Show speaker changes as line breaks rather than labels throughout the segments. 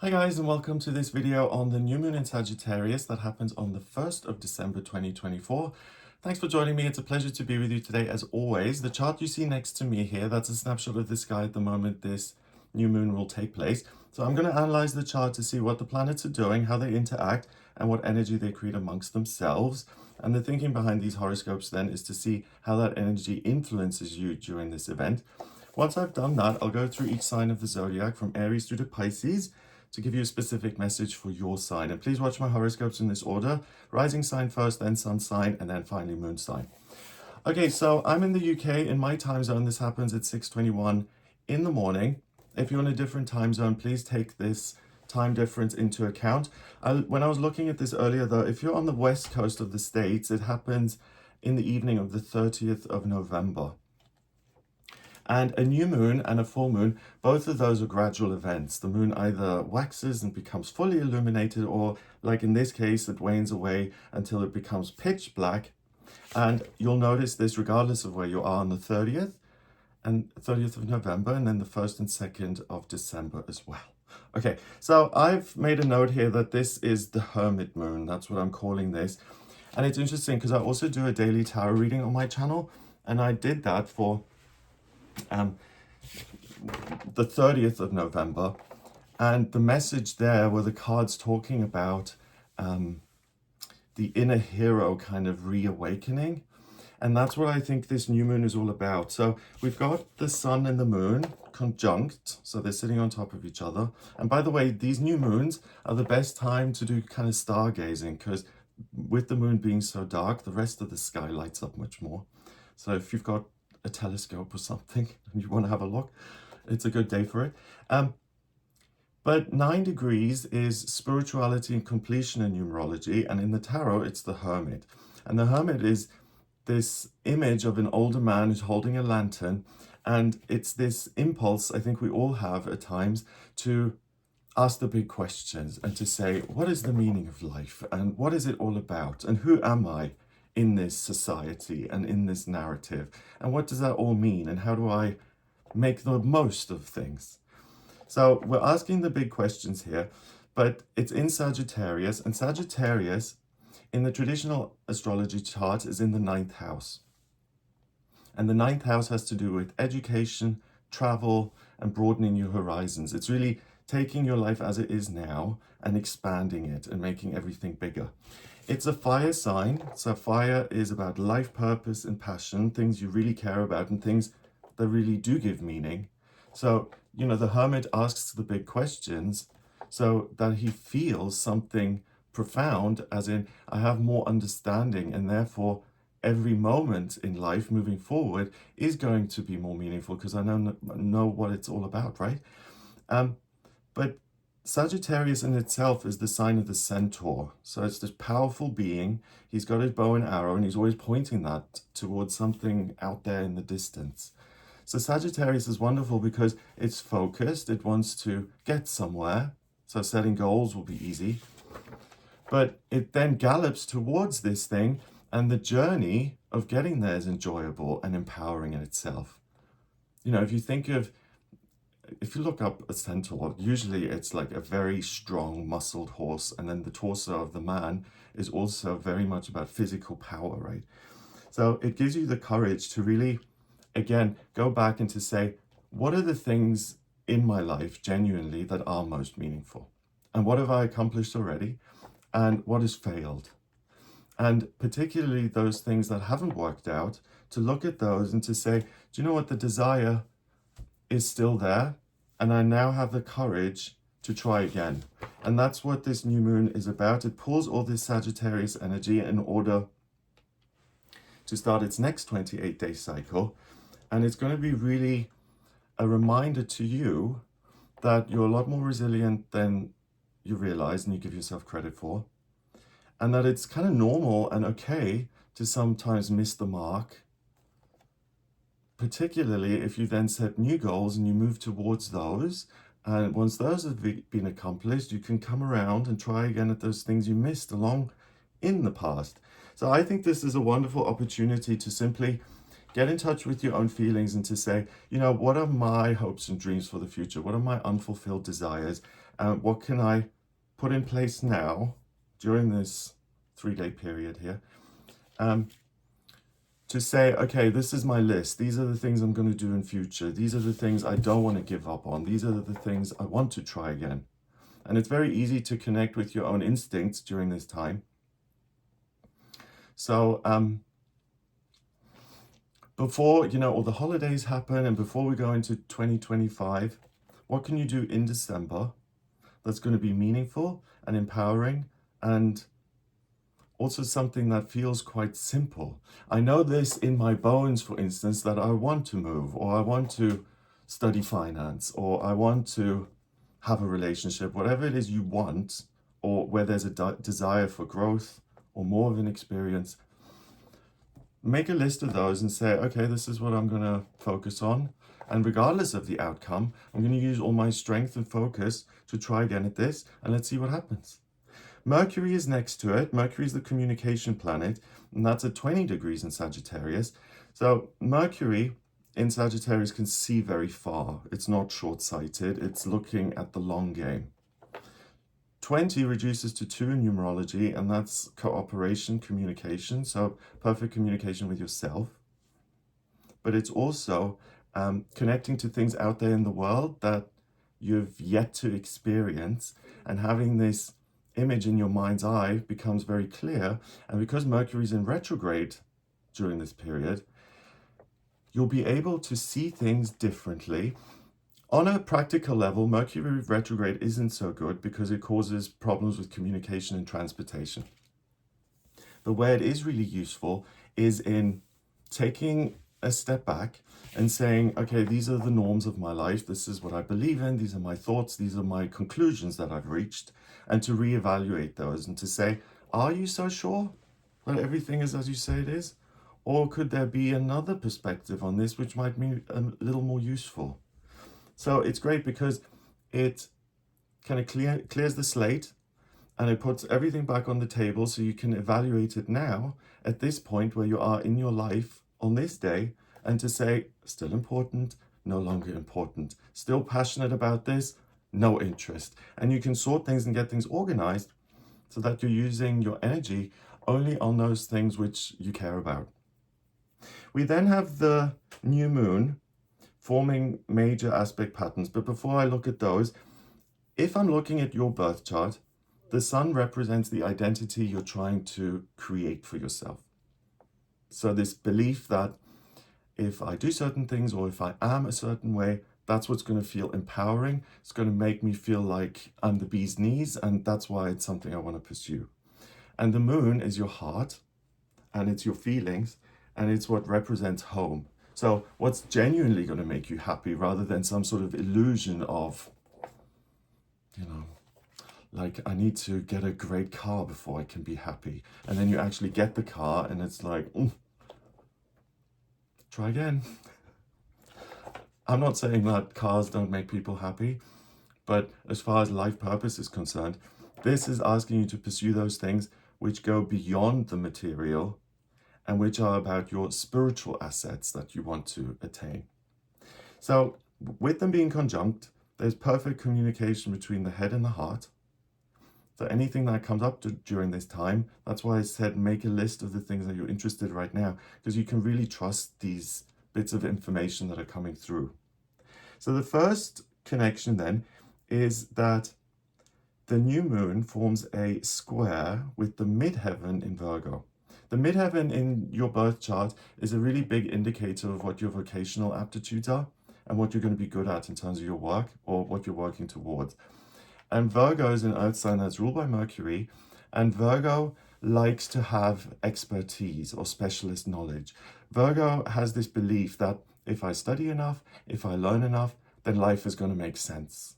Hi guys, and welcome to this video on the new moon in Sagittarius that happens on the 1st of December 2024. Thanks for joining me. It's a pleasure to be with you today as always. The chart you see next to me here, that's a snapshot of the sky at the moment this new moon will take place. So I'm going to analyze the chart to see what the planets are doing, how they interact, and what energy they create amongst themselves. And the thinking behind these horoscopes then is to see how that energy influences you during this event. Once I've done that, I'll go through each sign of the zodiac from Aries through to Pisces to give you a specific message for your sign. And please watch my horoscopes in this order: rising sign first, then sun sign, and then finally moon sign. Okay, so I'm in the UK. In my time zone, this happens at 6:21 in the morning. If you're in a different time zone, please take this time difference into account. When I was looking at this earlier though, if you're on the west coast of the States, it happens in the evening of the 30th of November. And a new moon and a full moon, both of those are gradual events. The moon either waxes and becomes fully illuminated, or like in this case, it wanes away until it becomes pitch black. And you'll notice this regardless of where you are on the 30th of November, and then the 1st and 2nd of December as well. Okay, so I've made a note here that this is the hermit moon. That's what I'm calling this. And it's interesting because I also do a daily tarot reading on my channel, and I did that for the 30th of November, and the message there were the cards talking about the inner hero kind of reawakening, and that's what I think this new moon is all about. So we've got the sun and the moon conjunct, so they're sitting on top of each other. And by the way, these new moons are the best time to do kind of stargazing, because with the moon being so dark, the rest of the sky lights up much more. So if you've got a telescope or something and you want to have a look, it's a good day for it. But 9 degrees is spirituality and completion in numerology, and in the tarot it's the hermit. And the hermit is this image of an older man who's holding a lantern, and it's this impulse I think we all have at times to ask the big questions and to say, what is the meaning of life, and what is it all about, and who am I in this society and in this narrative, and what does that all mean, and how do I make the most of things? So we're asking the big questions here, but it's in Sagittarius, and Sagittarius in the traditional astrology chart is in the 9th house. And the 9th house has to do with education, travel, and broadening your horizons. It's really taking your life as it is now and expanding it and making everything bigger. It's a fire sign, so fire is about life purpose and passion, things you really care about and things that really do give meaning. So, you know, the hermit asks the big questions so that he feels something profound, as in, I have more understanding, and therefore every moment in life moving forward is going to be more meaningful because I know what it's all about, right? But Sagittarius in itself is the sign of the centaur. So it's this powerful being. He's got his bow and arrow, and he's always pointing that towards something out there in the distance. So Sagittarius is wonderful because it's focused. It wants to get somewhere. So setting goals will be easy. But it then gallops towards this thing, and the journey of getting there is enjoyable and empowering in itself. You know, if you look up a centaur, usually it's like a very strong, muscled horse, and then the torso of the man is also very much about physical power, right? So it gives you the courage to really, again, go back and to say, what are the things in my life genuinely that are most meaningful? And what have I accomplished already? And what has failed? And particularly those things that haven't worked out, to look at those and to say, do you know what, the desire is still there, and I now have the courage to try again. And that's what this new moon is about. It pulls all this Sagittarius energy in order to start its next 28-day cycle, and it's going to be really a reminder to you that you're a lot more resilient than you realize and you give yourself credit for, and that it's kind of normal and okay to sometimes miss the mark, particularly if you then set new goals and you move towards those. And once those have been accomplished, you can come around and try again at those things you missed along in the past. So I think this is a wonderful opportunity to simply get in touch with your own feelings and to say, you know, what are my hopes and dreams for the future? What are my unfulfilled desires? What can I put in place now during this 3-day period here to say, okay, this is my list. These are the things I'm going to do in future. These are the things I don't want to give up on. These are the things I want to try again. And it's very easy to connect with your own instincts during this time. So before, all the holidays happen and before we go into 2025, what can you do in December that's going to be meaningful and empowering and also something that feels quite simple? I know this in my bones, for instance, that I want to move, or I want to study finance, or I want to have a relationship, whatever it is you want, or where there's a desire for growth or more of an experience. Make a list of those and say, okay, this is what I'm going to focus on. And regardless of the outcome, I'm going to use all my strength and focus to try again at this, and let's see what happens. Mercury is next to it. Mercury is the communication planet, and that's at 20 degrees in Sagittarius. So Mercury in Sagittarius can see very far. It's not short-sighted. It's looking at the long game. 20 reduces to 2 in numerology, and that's cooperation, communication, so perfect communication with yourself. But it's also connecting to things out there in the world that you've yet to experience, and having this image in your mind's eye becomes very clear. And because Mercury's in retrograde during this period, you'll be able to see things differently. On a practical level, Mercury retrograde isn't so good because it causes problems with communication and transportation. But where it is really useful is in taking a step back and saying, okay, these are the norms of my life. This is what I believe in. These are my thoughts. These are my conclusions that I've reached. And to reevaluate those and to say, are you so sure that everything is as you say it is? Or could there be another perspective on this which might be a little more useful? So it's great because it kind of clears the slate and it puts everything back on the table so you can evaluate it now at this point where you are in your life on this day, and to say, still important, no longer important, still passionate about this, no interest. And you can sort things and get things organized so that you're using your energy only on those things which you care about. We then have the new moon forming major aspect patterns. But before I look at those, if I'm looking at your birth chart, the sun represents the identity you're trying to create for yourself. So this belief that if I do certain things or if I am a certain way, that's what's going to feel empowering. It's going to make me feel like I'm the bee's knees, and that's why it's something I want to pursue. And the moon is your heart, and it's your feelings, and it's what represents home. So what's genuinely going to make you happy rather than some sort of illusion of, like, I need to get a great car before I can be happy. And then you actually get the car and it's like, try again. I'm not saying that cars don't make people happy, but as far as life purpose is concerned, this is asking you to pursue those things which go beyond the material and which are about your spiritual assets that you want to attain. So with them being conjunct, there's perfect communication between the head and the heart. So anything that comes up during this time, that's why I said make a list of the things that you're interested in right now, because you can really trust these bits of information that are coming through. So the first connection then is that the new moon forms a square with the midheaven in Virgo. The midheaven in your birth chart is a really big indicator of what your vocational aptitudes are and what you're going to be good at in terms of your work or what you're working towards. And Virgo is an earth sign that's ruled by Mercury, and Virgo likes to have expertise or specialist knowledge. Virgo has this belief that if I study enough, if I learn enough, then life is going to make sense.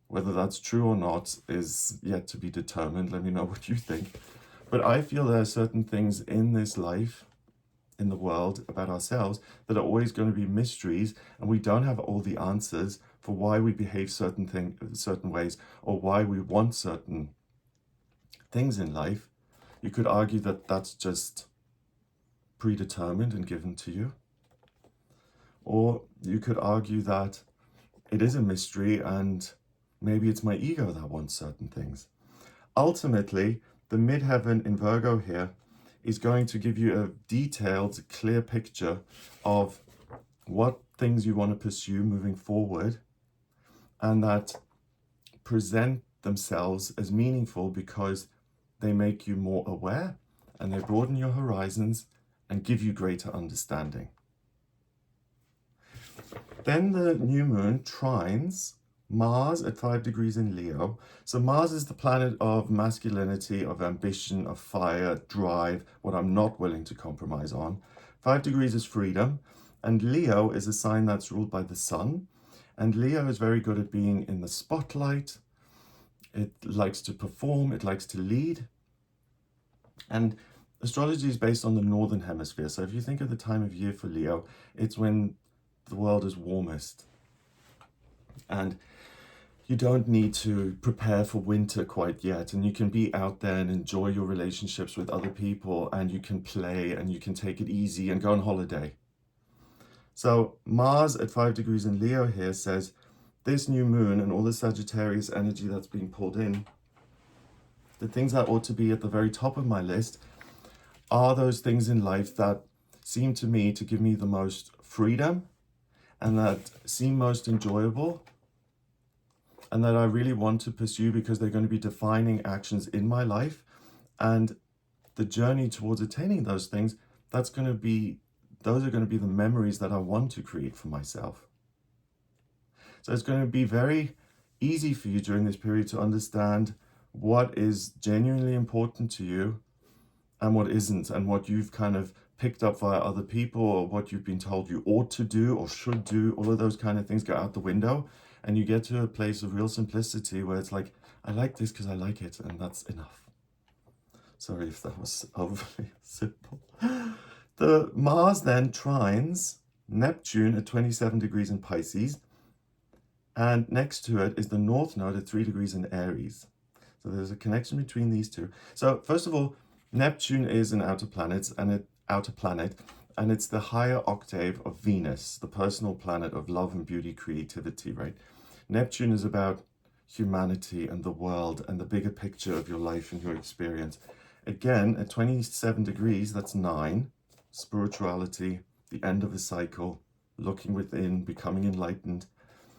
Whether that's true or not is yet to be determined. Let me know what you think. But I feel there are certain things in this life, in the world, about ourselves that are always going to be mysteries, and we don't have all the answers for why we behave certain ways or why we want certain things in life. You could argue that that's just predetermined and given to you. Or you could argue that it is a mystery and Maybe it's my ego that wants certain things. Ultimately, the midheaven in Virgo here is going to give you a detailed, clear picture of what things you want to pursue moving forward, and that present themselves as meaningful because they make you more aware and they broaden your horizons and give you greater understanding. Then the new moon trines Mars at 5 degrees in Leo. So Mars is the planet of masculinity, of ambition, of fire, drive, what I'm not willing to compromise on. 5 degrees is freedom, and Leo is a sign that's ruled by the sun. And Leo is very good at being in the spotlight. It likes to perform, it likes to lead. And astrology is based on the northern hemisphere. So if you think of the time of year for Leo, it's when the world is warmest. And you don't need to prepare for winter quite yet, and you can be out there and enjoy your relationships with other people, and you can play and you can take it easy and go on holiday. So Mars at 5 degrees in Leo here says this new moon and all the Sagittarius energy that's being pulled in, the things that ought to be at the very top of my list are those things in life that seem to me to give me the most freedom and that seem most enjoyable, and that I really want to pursue because they're going to be defining actions in my life. And the journey towards attaining those things, those are going to be the memories that I want to create for myself. So it's going to be very easy for you during this period to understand what is genuinely important to you and what isn't, and what you've kind of picked up via other people, or what you've been told you ought to do or should do. All of those kind of things go out the window, and you get to a place of real simplicity where it's like, I like this because I like it, and that's enough. Sorry if that was overly simple. The Mars then trines Neptune at 27 degrees in Pisces, and next to it is the North Node at 3 degrees in Aries. So there's a connection between these two. So first of all, Neptune is an outer planet, and it's the higher octave of Venus, the personal planet of love and beauty, creativity, right? Neptune is about humanity and the world and the bigger picture of your life and your experience. Again, at 27 degrees, that's 9, spirituality, the end of a cycle, looking within, becoming enlightened.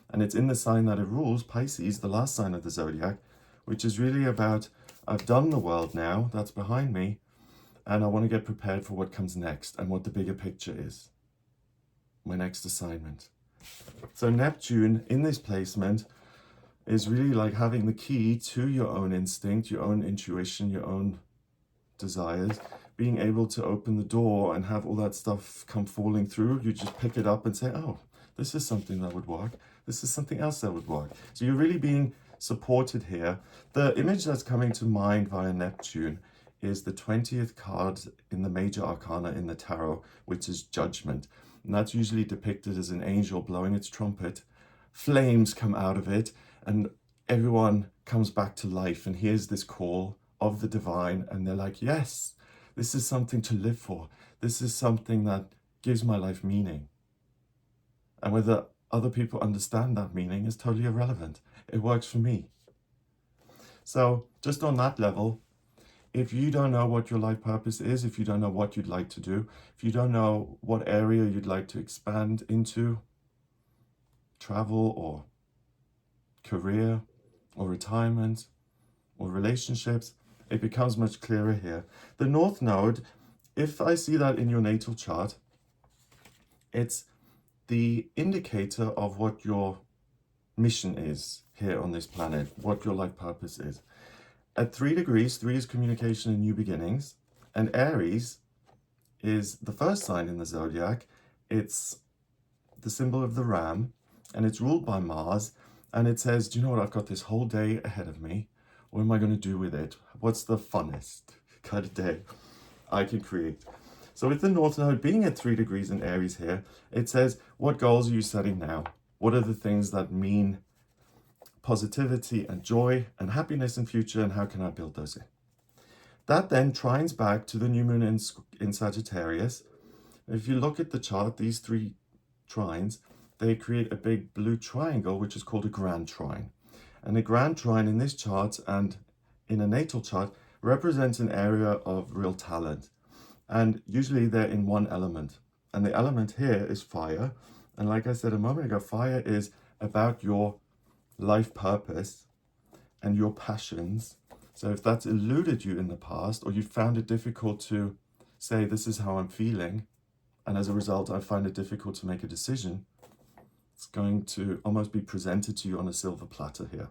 And it's in the sign that it rules, Pisces, the last sign of the zodiac, which is really about, I've done the world now, that's behind me, and I want to get prepared for what comes next and what the bigger picture is, my next assignment. So Neptune in this placement is really like having the key to your own instinct, your own intuition, your own desires, being able to open the door and have all that stuff come falling through. You just pick it up and say, oh, this is something that would work. This is something else that would work. So you're really being supported here. The image that's coming to mind via Neptune is the 20th card in the major arcana in the tarot, which is Judgment. And that's usually depicted as an angel blowing its trumpet. Flames come out of it, and everyone comes back to life and hears this call of the divine, and they're like, yes, this is something to live for. This is something that gives my life meaning. And whether other people understand that meaning is totally irrelevant. It works for me. So just on that level, if you don't know what your life purpose is, if you don't know what you'd like to do, if you don't know what area you'd like to expand into, travel or career or retirement or relationships, it becomes much clearer here. The North Node, if I see that in your natal chart, it's the indicator of what your mission is here on this planet, what your life purpose is. At 3 degrees, 3 is communication and new beginnings, and Aries is the first sign in the zodiac. It's the symbol of the ram, and it's ruled by Mars, and it says, do you know what, I've got this whole day ahead of me. What am I going to do with it? What's the funnest kind of day I can create? So with the North Node being at 3 degrees in Aries here, it says, what goals are you setting now? What are the things that mean positivity and joy and happiness in future, and how can I build those in? That then trines back to the new moon in Sagittarius. If you look at the chart, these 3 trines, they create a big blue triangle, which is called a grand trine. And a grand trine in this chart and in a natal chart represents an area of real talent. And usually they're in one element. And the element here is fire. And like I said a moment ago, fire is about your life purpose and your passions. So if that's eluded you in the past, or you found it difficult to say, this is how I'm feeling, and as a result, I find it difficult to make a decision, it's going to almost be presented to you on a silver platter here.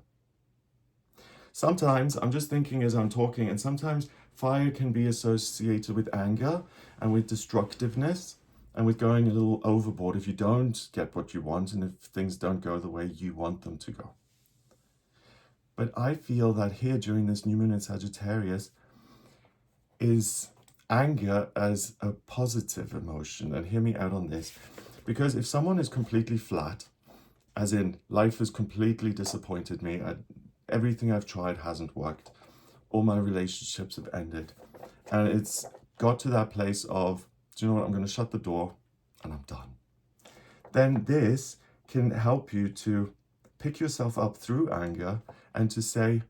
Sometimes, I'm just thinking as I'm talking, and sometimes fire can be associated with anger and with destructiveness and with going a little overboard if you don't get what you want and if things don't go the way you want them to go. But I feel that here during this new moon in Sagittarius is anger as a positive emotion. And hear me out on this, because if someone is completely flat, as in life has completely disappointed me, everything I've tried hasn't worked, all my relationships have ended, and it's got to that place of, do you know what, I'm going to shut the door and I'm done. Then this can help you to pick yourself up through anger and to say,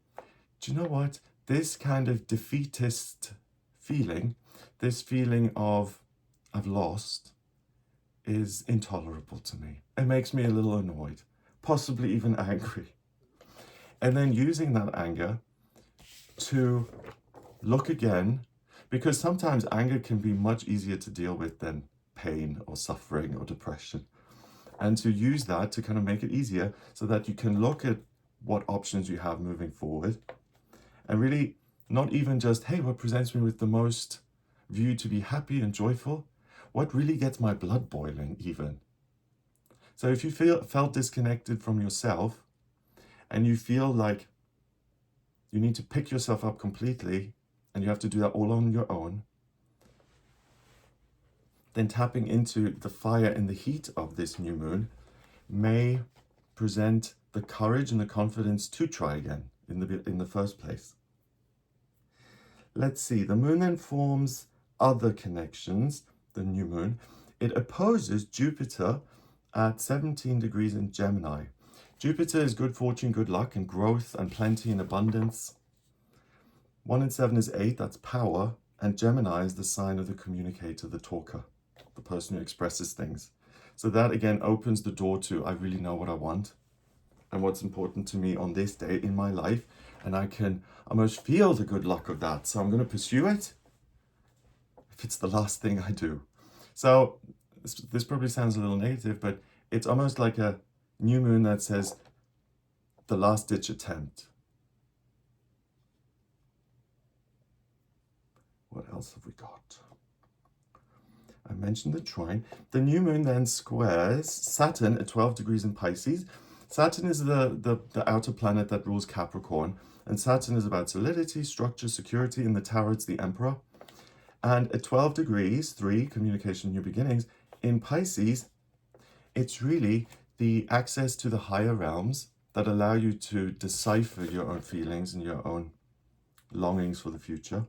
do you know what, this kind of defeatist feeling, this feeling of I've lost, is intolerable to me. It makes me a little annoyed, possibly even angry. And then using that anger to look again, because sometimes anger can be much easier to deal with than pain or suffering or depression. And to use that to kind of make it easier so that you can look at what options you have moving forward and really not even just, hey, what presents me with the most view to be happy and joyful, what really gets my blood boiling even. So if you felt disconnected from yourself and you feel like you need to pick yourself up completely and you have to do that all on your own, then tapping into the fire and the heat of this new moon may present the courage and the confidence to try again in the first place. Let's see, the moon then forms other connections, the new moon. It opposes Jupiter at 17 degrees in Gemini. Jupiter is good fortune, good luck, and growth, and plenty and abundance. 1 and 7 is 8, that's power, and Gemini is the sign of the communicator, the talker, the person who expresses things. So that again opens the door to, I really know what I want and what's important to me on this day in my life, and I can almost feel the good luck of that. So I'm going to pursue it if it's the last thing I do. So this probably sounds a little negative, but it's almost like a new moon that says the last ditch attempt. What else have we got? I mentioned the trine. The new moon then squares Saturn at 12 degrees in Pisces. Saturn is the outer planet that rules Capricorn, and Saturn is about solidity, structure, security. In the Tower, it's the Emperor. And at 12 degrees, 3, communication, new beginnings, in Pisces, it's really the access to the higher realms that allow you to decipher your own feelings and your own longings for the future.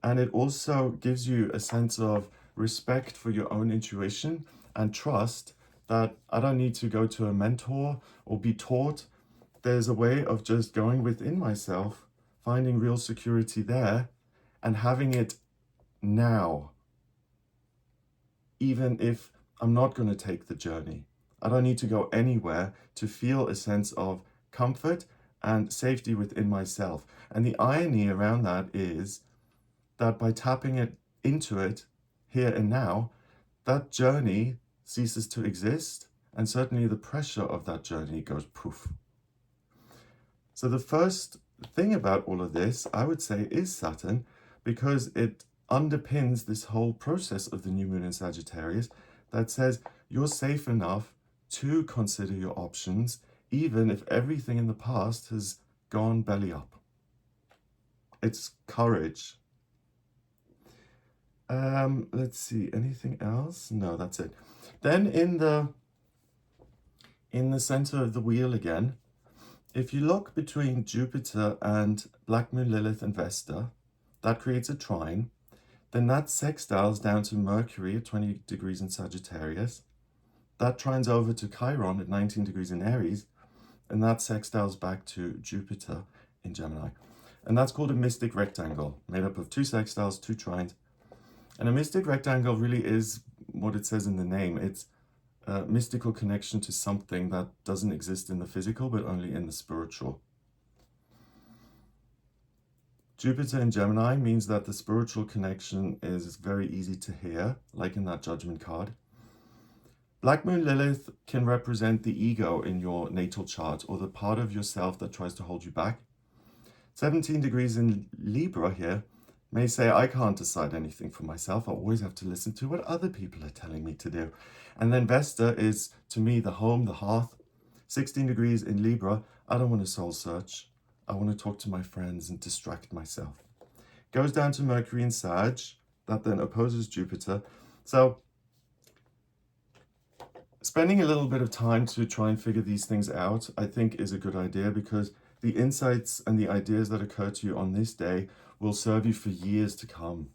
And it also gives you a sense of respect for your own intuition and trust that I don't need to go to a mentor or be taught. There's a way of just going within myself, finding real security there and having it now, even if I'm not going to take the journey. I don't need to go anywhere to feel a sense of comfort and safety within myself. And the irony around that is that by tapping into it here and now, that journey ceases to exist, and certainly the pressure of that journey goes poof. So the first thing about all of this, I would say, is Saturn, because it underpins this whole process of the new moon in Sagittarius that says you're safe enough to consider your options, even if everything in the past has gone belly up. It's courage. Let's see, anything else? No, that's it. Then in the center of the wheel again, if you look between Jupiter and Black Moon, Lilith, and Vesta, that creates a trine. Then that sextiles down to Mercury at 20 degrees in Sagittarius. That trines over to Chiron at 19 degrees in Aries. and that sextiles back to Jupiter in Gemini. And that's called a mystic rectangle, made up of 2 sextiles, 2 trines. And a mystic rectangle really is what it says in the name. It's a mystical connection to something that doesn't exist in the physical, but only in the spiritual. Jupiter in Gemini means that the spiritual connection is very easy to hear, like in that Judgment card. Black Moon Lilith can represent the ego in your natal chart, or the part of yourself that tries to hold you back. 17 degrees in Libra here may say, I can't decide anything for myself. I always have to listen to what other people are telling me to do. And then Vesta is, to me, the home, the hearth. 16 degrees in Libra, I don't want to soul search. I want to talk to my friends and distract myself. Goes down to Mercury in Sag, that then opposes Jupiter. So spending a little bit of time to try and figure these things out, I think, is a good idea, because the insights and the ideas that occur to you on this day will serve you for years to come.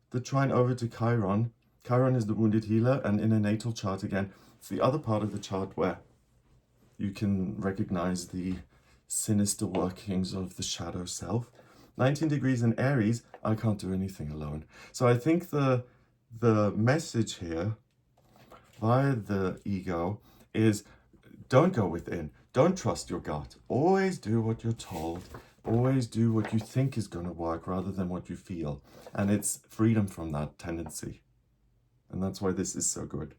The trine over to Chiron. Chiron is the wounded healer, and in a natal chart again, it's the other part of the chart where you can recognize the sinister workings of the shadow self. 19 degrees in Aries, I can't do anything alone. So I think the message here via the ego is, don't go within. Don't trust your gut. Always do what you're told. Always do what you think is going to work rather than what you feel. And it's freedom from that tendency. And that's why this is so good.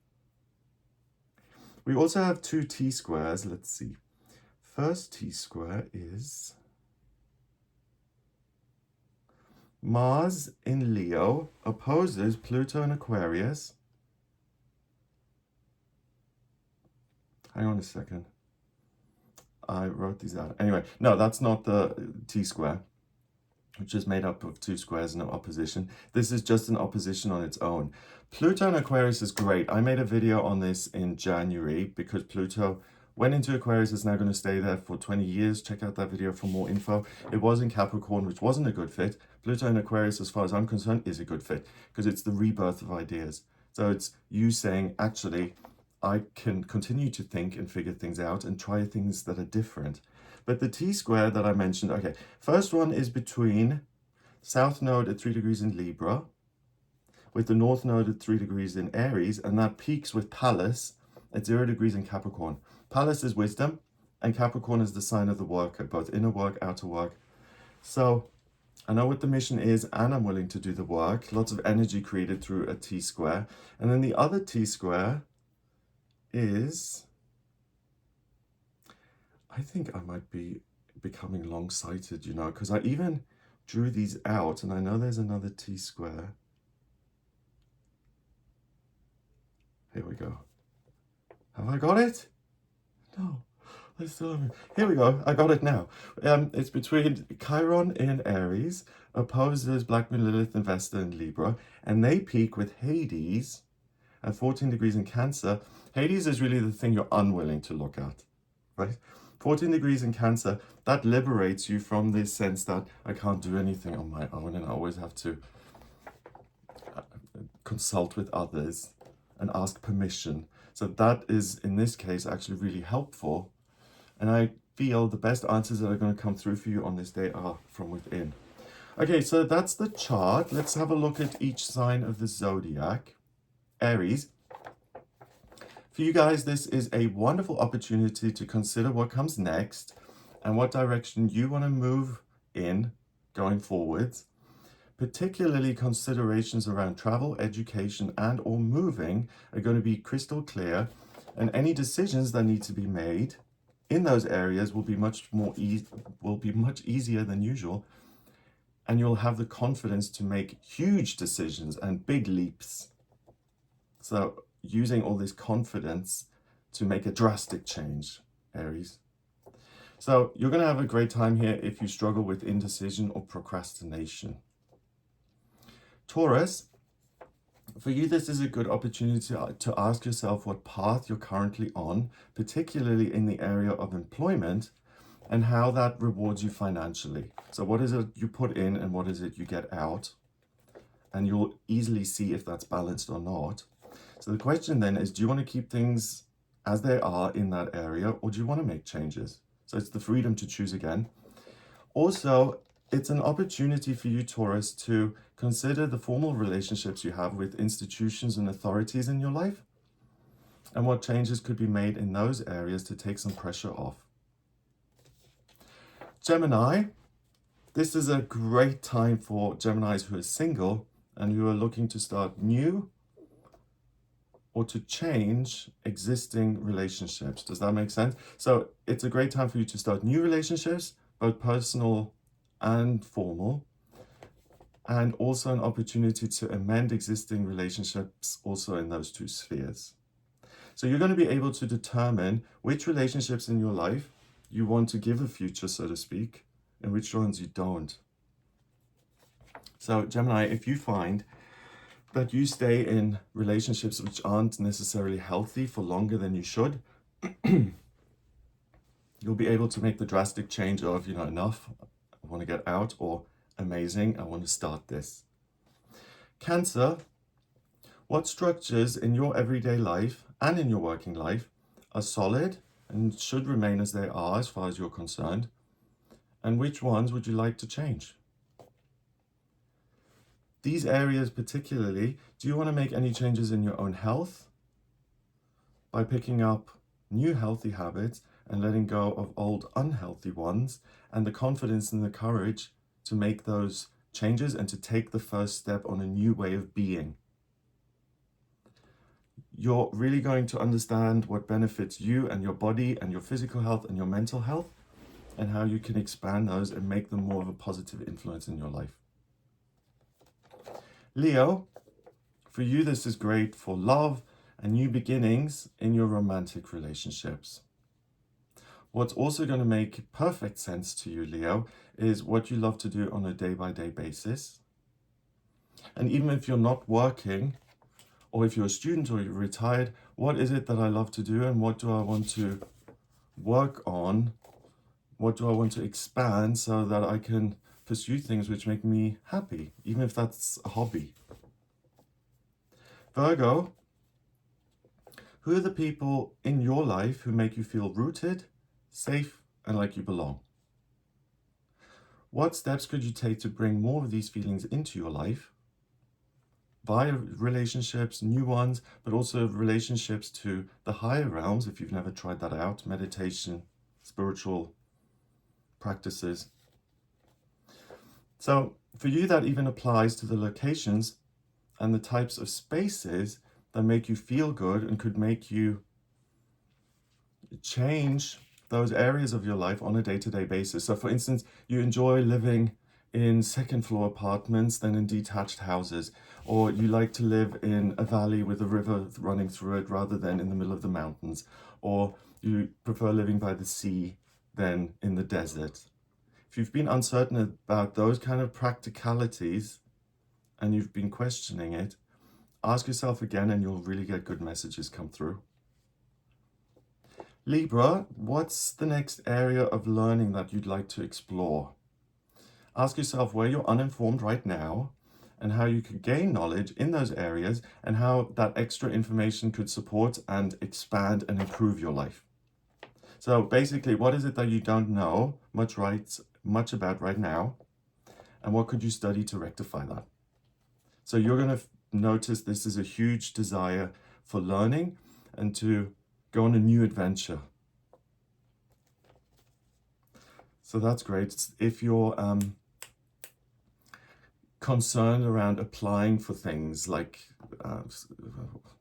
We also have 2 T-squares. Let's see. First T-square is Mars in Leo opposes Pluto in Aquarius. Hang on a second. I wrote these out. Anyway, no, that's not the T-square, which is made up of 2 squares in opposition. This is just an opposition on its own. Pluto in Aquarius is great. I made a video on this in January because Pluto went into Aquarius, is now going to stay there for 20 years. Check out that video for more info. It was in Capricorn, which wasn't a good fit. Pluto in Aquarius, as far as I'm concerned, is a good fit because it's the rebirth of ideas. So it's you saying, actually, I can continue to think and figure things out and try things that are different. But the T-square that I mentioned, okay, first one is between South Node at 3 degrees in Libra, with the North Node at 3 degrees in Aries, and that peaks with Pallas at 0 degrees in Capricorn. Pallas is wisdom, and Capricorn is the sign of the worker, both inner work, outer work. So I know what the mission is, and I'm willing to do the work. Lots of energy created through a T-square. And then the other T-square is, I think I might be becoming long-sighted, you know, because I even drew these out, and I know there's another T-square. Here we go. Have I got it? No, I still haven't. Here we go. I got it now. It's between Chiron in Aries, opposes Black Moon Lilith and Vesta in Libra, and they peak with Hades at 14 degrees in Cancer. Hades is really the thing you're unwilling to look at, right? 14 degrees in Cancer, that liberates you from this sense that I can't do anything on my own and I always have to consult with others and ask permission. So that is, in this case, actually really helpful. And I feel the best answers that are going to come through for you on this day are from within. Okay, so that's the chart. Let's have a look at each sign of the zodiac. Aries. For you guys, this is a wonderful opportunity to consider what comes next and what direction you want to move in going forwards. Particularly considerations around travel, education, and or moving are going to be crystal clear, and any decisions that need to be made in those areas will be much easier than usual, and you'll have the confidence to make huge decisions and big leaps. So using all this confidence to make a drastic change, Aries. So you're going to have a great time here if you struggle with indecision or procrastination. Taurus, for you, this is a good opportunity to ask yourself what path you're currently on, particularly in the area of employment, and how that rewards you financially. So what is it you put in and what is it you get out? And you'll easily see if that's balanced or not. So the question then is, do you want to keep things as they are in that area, or do you want to make changes? So it's the freedom to choose again. Also, it's an opportunity for you, Taurus, to consider the formal relationships you have with institutions and authorities in your life, and what changes could be made in those areas to take some pressure off. Gemini, this is a great time for Geminis who are single and who are looking to start new or to change existing relationships. Does that make sense? So it's a great time for you to start new relationships, both personal and formal, and also an opportunity to amend existing relationships also in those two spheres. So you're going to be able to determine which relationships in your life you want to give a future, so to speak, and which ones you don't. So Gemini, if you find that you stay in relationships which aren't necessarily healthy for longer than you should, you'll be able to make the drastic change of, enough, I want to get out, or amazing, I want to start this. Cancer, what structures in your everyday life and in your working life are solid and should remain as they are as far as you're concerned, and which ones would you like to change? These areas particularly, do you want to make any changes in your own health by picking up new healthy habits and letting go of old unhealthy ones, and the confidence and the courage to make those changes and to take the first step on a new way of being? You're really going to understand what benefits you and your body and your physical health and your mental health, and how you can expand those and make them more of a positive influence in your life. Leo, for you this is great for love and new beginnings in your romantic relationships. What's also going to make perfect sense to you, Leo, is what you love to do on a day-by-day basis. And even if you're not working, or if you're a student or you're retired, what is it that I love to do, and what do I want to work on? What do I want to expand so that I can pursue things which make me happy, even if that's a hobby? Virgo, who are the people in your life who make you feel rooted, safe, and like you belong? What steps could you take to bring more of these feelings into your life via relationships, new ones, but also relationships to the higher realms, if you've never tried that out, meditation, spiritual practices? So for you, that even applies to the locations and the types of spaces that make you feel good and could make you change those areas of your life on a day-to-day basis. So for instance, you enjoy living in second floor apartments than in detached houses, or you like to live in a valley with a river running through it rather than in the middle of the mountains, or you prefer living by the sea than in the desert. If you've been uncertain about those kind of practicalities and you've been questioning it, ask yourself again and you'll really get good messages come through. Libra, what's the next area of learning that you'd like to explore? Ask yourself where you're uninformed right now and how you could gain knowledge in those areas, and how that extra information could support and expand and improve your life. So basically, what is it that you don't know much about right now, and what could you study to rectify that? So you're going to notice this is a huge desire for learning and to go on a new adventure. So that's great. If you're concerned around applying for things like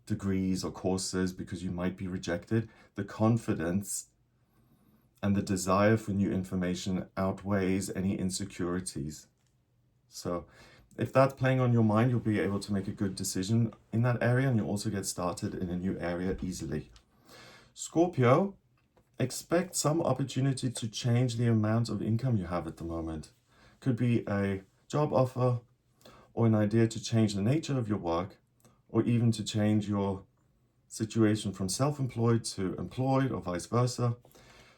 degrees or courses because you might be rejected, the confidence and the desire for new information outweighs any insecurities. So if that's playing on your mind, you'll be able to make a good decision in that area, and you'll also get started in a new area easily. Scorpio, expect some opportunity to change the amount of income you have at the moment. Could be a job offer, or an idea to change the nature of your work, or even to change your situation from self-employed to employed, or vice versa.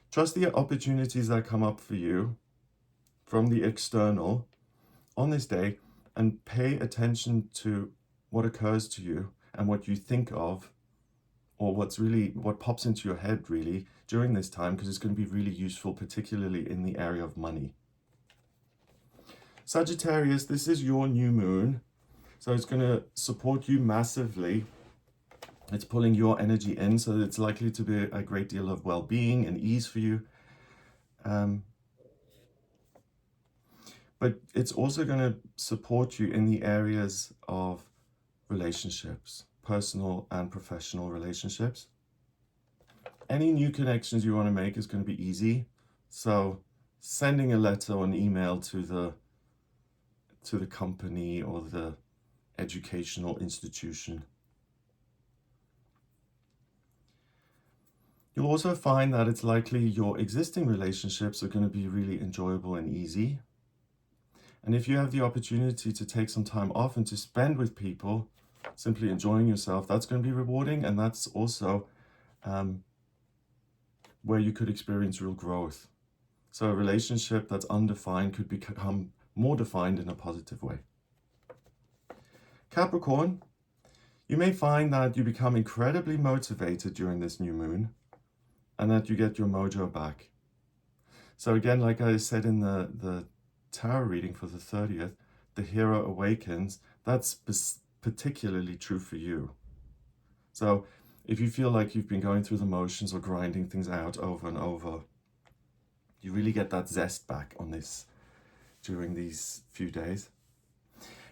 Trust the opportunities that come up for you from the external on this day, and pay attention to what occurs to you and what you think of or what pops into your head really during this time, because it's going to be really useful, particularly in the area of money. Sagittarius, this is your new moon, so it's going to support you massively. It's pulling your energy in, so it's likely to be a great deal of well-being and ease for you. But it's also going to support you in the areas of relationships, personal and professional relationships. Any new connections you want to make is going to be easy. So sending a letter or an email to the company or the educational institution. You'll also find that it's likely your existing relationships are going to be really enjoyable and easy. And if you have the opportunity to take some time off and to spend with people, simply enjoying yourself, that's going to be rewarding. And that's also where you could experience real growth. So a relationship that's undefined could become more defined in a positive way. Capricorn, you may find that you become incredibly motivated during this new moon and that you get your mojo back. So again, like I said in the tarot reading for the 30th, the hero awakens. That's particularly true for you. So if you feel like you've been going through the motions or grinding things out over and over, you really get that zest back on this during these few days.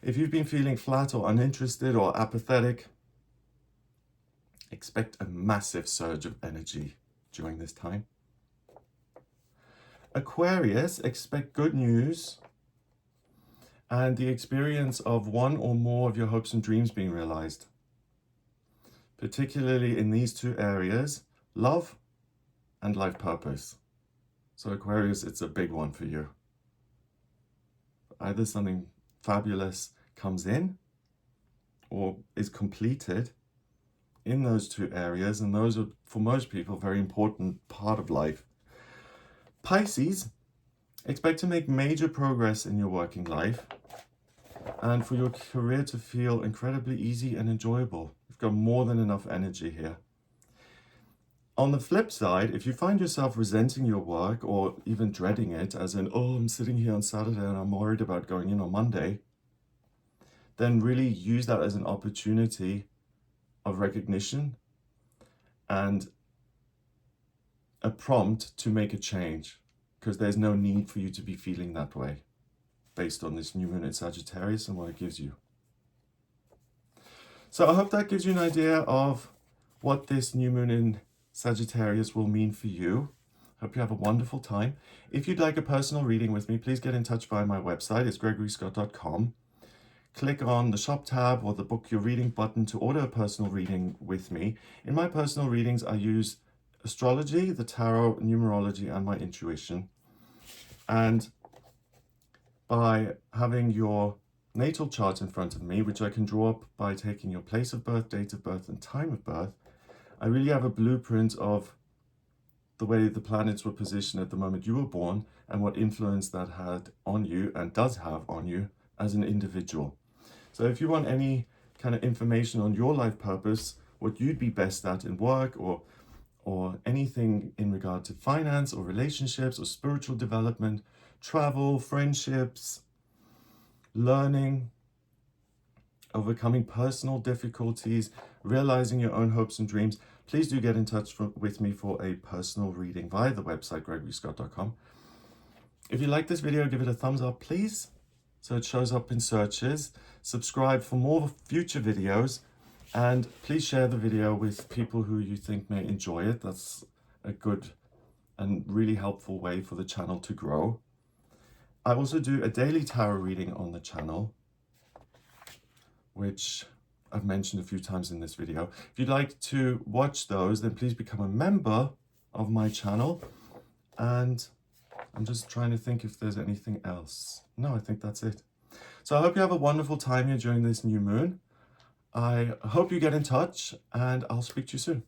If you've been feeling flat or uninterested or apathetic, expect a massive surge of energy during this time. Aquarius, expect good news and the experience of one or more of your hopes and dreams being realized. Particularly in these two areas, love and life purpose. So Aquarius, it's a big one for you. Either something fabulous comes in or is completed in those two areas, and those are, for most people, a very important part of life. Pisces, expect to make major progress in your working life and for your career to feel incredibly easy and enjoyable. You've got more than enough energy here. On the flip side, if you find yourself resenting your work or even dreading it, as in, oh, I'm sitting here on Saturday and I'm worried about going in on Monday, then really use that as an opportunity of recognition and a prompt to make a change, because there's no need for you to be feeling that way based on this new moon in Sagittarius and what it gives you. So I hope that gives you an idea of what this new moon in Sagittarius will mean for you. Hope you have a wonderful time. If you'd like a personal reading with me, please get in touch via my website. It's gregoryscott.com. Click on the shop tab or the book your reading button to order a personal reading with me. In my personal readings, I use astrology, the tarot, numerology, and my intuition. And by having your natal chart in front of me, which I can draw up by taking your place of birth, date of birth, and time of birth, I really have a blueprint of the way the planets were positioned at the moment you were born and what influence that had on you and does have on you as an individual. So if you want any kind of information on your life purpose, what you'd be best at in work or anything in regard to finance or relationships or spiritual development, travel, friendships, learning, overcoming personal difficulties, realizing your own hopes and dreams, please do get in touch with me for a personal reading via the website gregoryscott.com. If you like this video, give it a thumbs up, please, so it shows up in searches. Subscribe for more future videos, and please share the video with people who you think may enjoy it. That's a good and really helpful way for the channel to grow. I also do a daily tarot reading on the channel, which I've mentioned a few times in this video. If you'd like to watch those, then please become a member of my channel. And I'm just trying to think if there's anything else. No, I think that's it. So I hope you have a wonderful time here during this new moon. I hope you get in touch, and I'll speak to you soon.